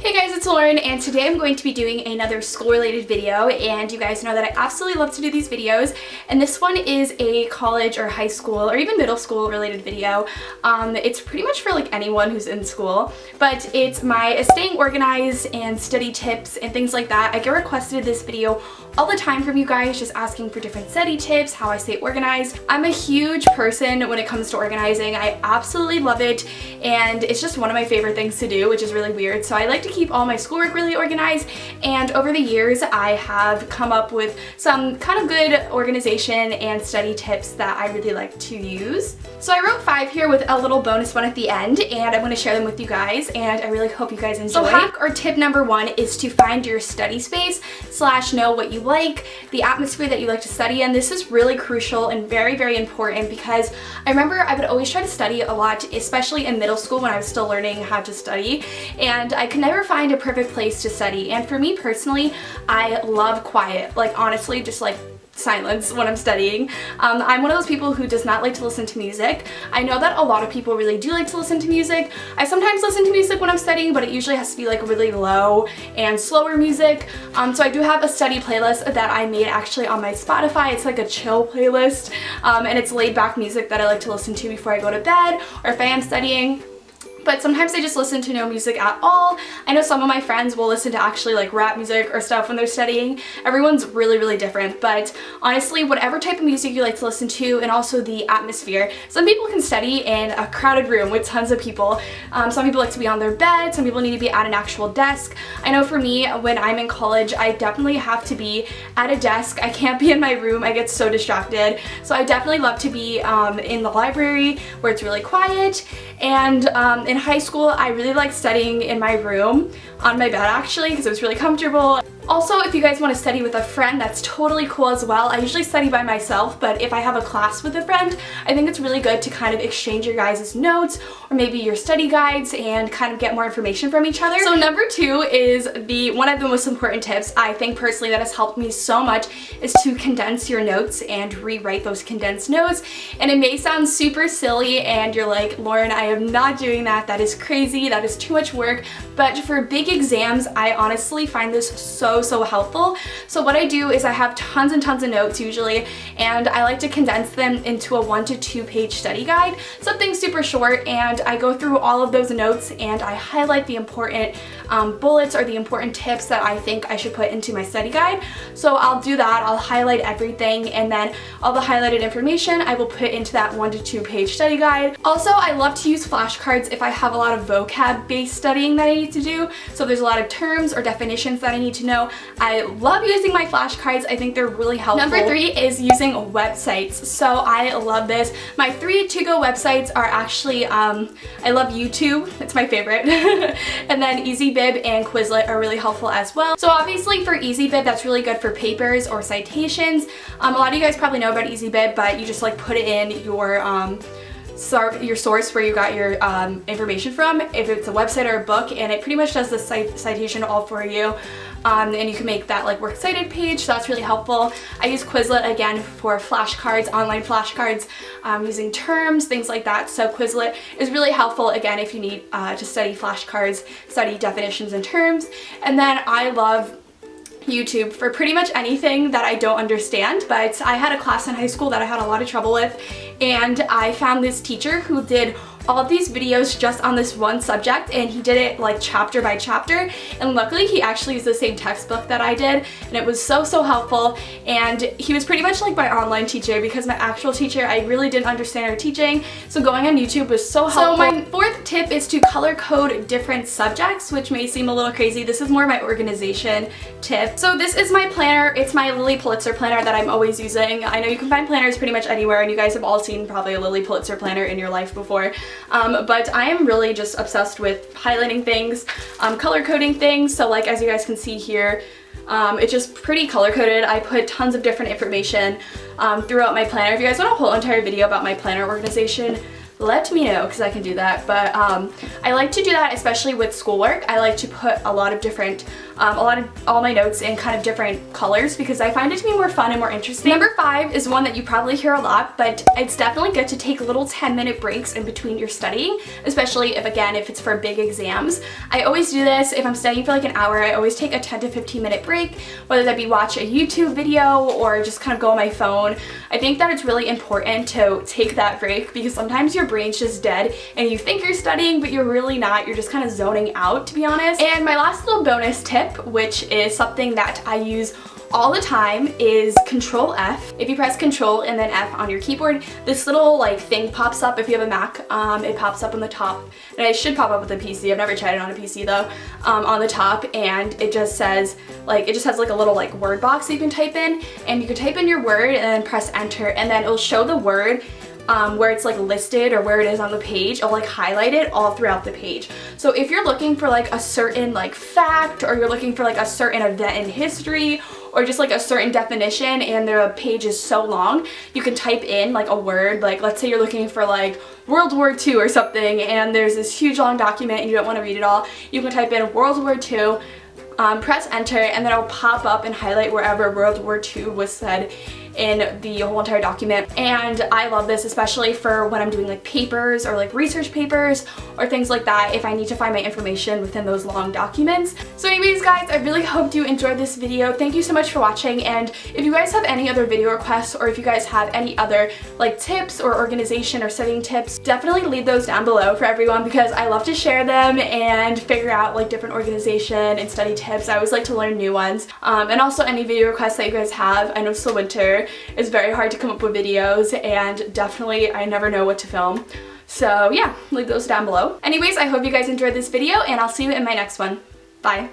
Hey guys, it's Lauren, and today I'm going to be doing another school-related video, and you guys know that I absolutely love to do these videos, and this one is a college or high school or even middle school related video. It's pretty much for like anyone who's in school, but it's my staying organized and study tips and things like that. I get requested this video all the time from you guys, just asking for different study tips, how I stay organized. I'm a huge person when it comes to organizing. I absolutely love it, and it's just one of my favorite things to do, which is really weird. So I like to keep all my schoolwork really organized, and over the years I have come up with some kind of good organization and study tips that I really like to use. So I wrote 5 here with a little bonus one at the end, and I'm going to share them with you guys, and I really hope you guys enjoy. So hack or tip number 1 is to find your study space / know what you like, the atmosphere that you like to study in. This is really crucial and very, very important because I remember I would always try to study a lot, especially in middle school when I was still learning how to study, and I could never find a perfect place to study. And for me personally, I love quiet, like honestly just like silence when I'm studying. I'm one of those people who does not like to listen to music. I know that a lot of people really do like to listen to music. I sometimes listen to music when I'm studying, but it usually has to be like really low and slower music. So I do have a study playlist that I made actually on my Spotify. It's like a chill playlist, and it's laid back music that I like to listen to before I go to bed or if I am studying. But sometimes I just listen to no music at all. I know some of my friends will listen to actually like rap music or stuff when they're studying. Everyone's really, really different, but honestly, whatever type of music you like to listen to, and also the atmosphere. Some people can study in a crowded room with tons of people. Some people like to be on their bed. Some people need to be at an actual desk. I know for me, when I'm in college, I definitely have to be at a desk. I can't be in my room. I get so distracted. So I definitely love to be in the library where it's really quiet. And in high school, I really liked studying in my room, on my bed actually, because it was really comfortable. Also, if you guys want to study with a friend, that's totally cool as well. I usually study by myself, but if I have a class with a friend, I think it's really good to kind of exchange your guys' notes or maybe your study guides and kind of get more information from each other. So number 2 is one of the most important tips I think personally that has helped me so much is to condense your notes and rewrite those condensed notes. And it may sound super silly and you're like, Lauren, I am not doing that. That is crazy. That is too much work. But for big exams, I honestly find this so helpful. So what I do is I have tons and tons of notes usually, and I like to condense them into a 1 to 2 page study guide, something super short, and I go through all of those notes and I highlight the important bullets or the important tips that I think I should put into my study guide. So I'll do that. I'll highlight everything, and then all the highlighted information I will put into that 1 to 2 page study guide. Also, I love to use flashcards if I have a lot of vocab based studying that I need to do. So there's a lot of terms or definitions that I need to know. I love using my flashcards. I think they're really helpful. Number 3 is using websites. So I love this. My 3 to-go websites are actually, I love YouTube. It's my favorite. And then EasyBib and Quizlet are really helpful as well. So obviously for EasyBib, that's really good for papers or citations. A lot of you guys probably know about EasyBib, but you just like put it in your source where you got your information from, if it's a website or a book, and it pretty much does the citation all for you. And you can make that like works cited page, so that's really helpful. I use Quizlet again for flashcards, online flashcards, using terms, things like that. So Quizlet is really helpful again if you need to study flashcards, study definitions and terms. And then I love YouTube for pretty much anything that I don't understand, but I had a class in high school that I had a lot of trouble with, and I found this teacher who did all of these videos just on this one subject, and he did it like chapter by chapter, and luckily he actually used the same textbook that I did, and it was so helpful. And he was pretty much like my online teacher, because my actual teacher, I really didn't understand her teaching, so going on YouTube was so helpful. So my 4th tip is to color code different subjects, which may seem a little crazy. This is more my organization tip. So this is my planner. It's my Lily Pulitzer planner that I'm always using. I know you can find planners pretty much anywhere, and you guys have all seen probably a Lily Pulitzer planner in your life before. But I am really just obsessed with highlighting things, color coding things. So like as you guys can see here, it's just pretty color coded. I put tons of different information throughout my planner. If you guys want a whole entire video about my planner organization, let me know because I can do that. But I like to do that especially with schoolwork. I like to put a lot of different, all my notes in kind of different colors because I find it to be more fun and more interesting. Number 5 is one that you probably hear a lot, but it's definitely good to take little 10-minute breaks in between your studying, especially if it's for big exams. I always do this. If I'm studying for like an hour, I always take a 10 to 15 minute break, whether that be watch a YouTube video or just kind of go on my phone. I think that it's really important to take that break because sometimes your brain's just dead and you think you're studying, but you're really not. You're just kind of zoning out, to be honest. And my last little bonus tip, which is something that I use all the time, is Control F. If you press Control and then F on your keyboard, this little like thing pops up. If you have a Mac, it pops up on the top, and it should pop up with a PC. I've never tried it on a PC though. On the top, and it just says like, it just has like a little like word box that you can type in, and you can type in your word and then press enter, and then it'll show the word where it's like listed or where it is on the page. I'll like highlight it all throughout the page. So if you're looking for like a certain like fact, or you're looking for like a certain event in history, or just like a certain definition and the page is so long, you can type in like a word. Like let's say you're looking for like World War II or something, and there's this huge long document and you don't want to read it all. You can type in World War II, press enter, and then it'll pop up and highlight wherever World War II was said in the whole entire document. And I love this especially for when I'm doing like papers or like research papers or things like that, if I need to find my information within those long documents. So anyways guys, I really hope you enjoyed this video. Thank you so much for watching, and if you guys have any other video requests, or if you guys have any other like tips or organization or studying tips, definitely leave those down below for everyone, because I love to share them and figure out like different organization and study tips. I always like to learn new ones. And also any video requests that you guys have. I know it's still winter. It's very hard to come up with videos, and definitely I never know what to film. So yeah, leave those down below. Anyways, I hope you guys enjoyed this video, and I'll see you in my next one. Bye.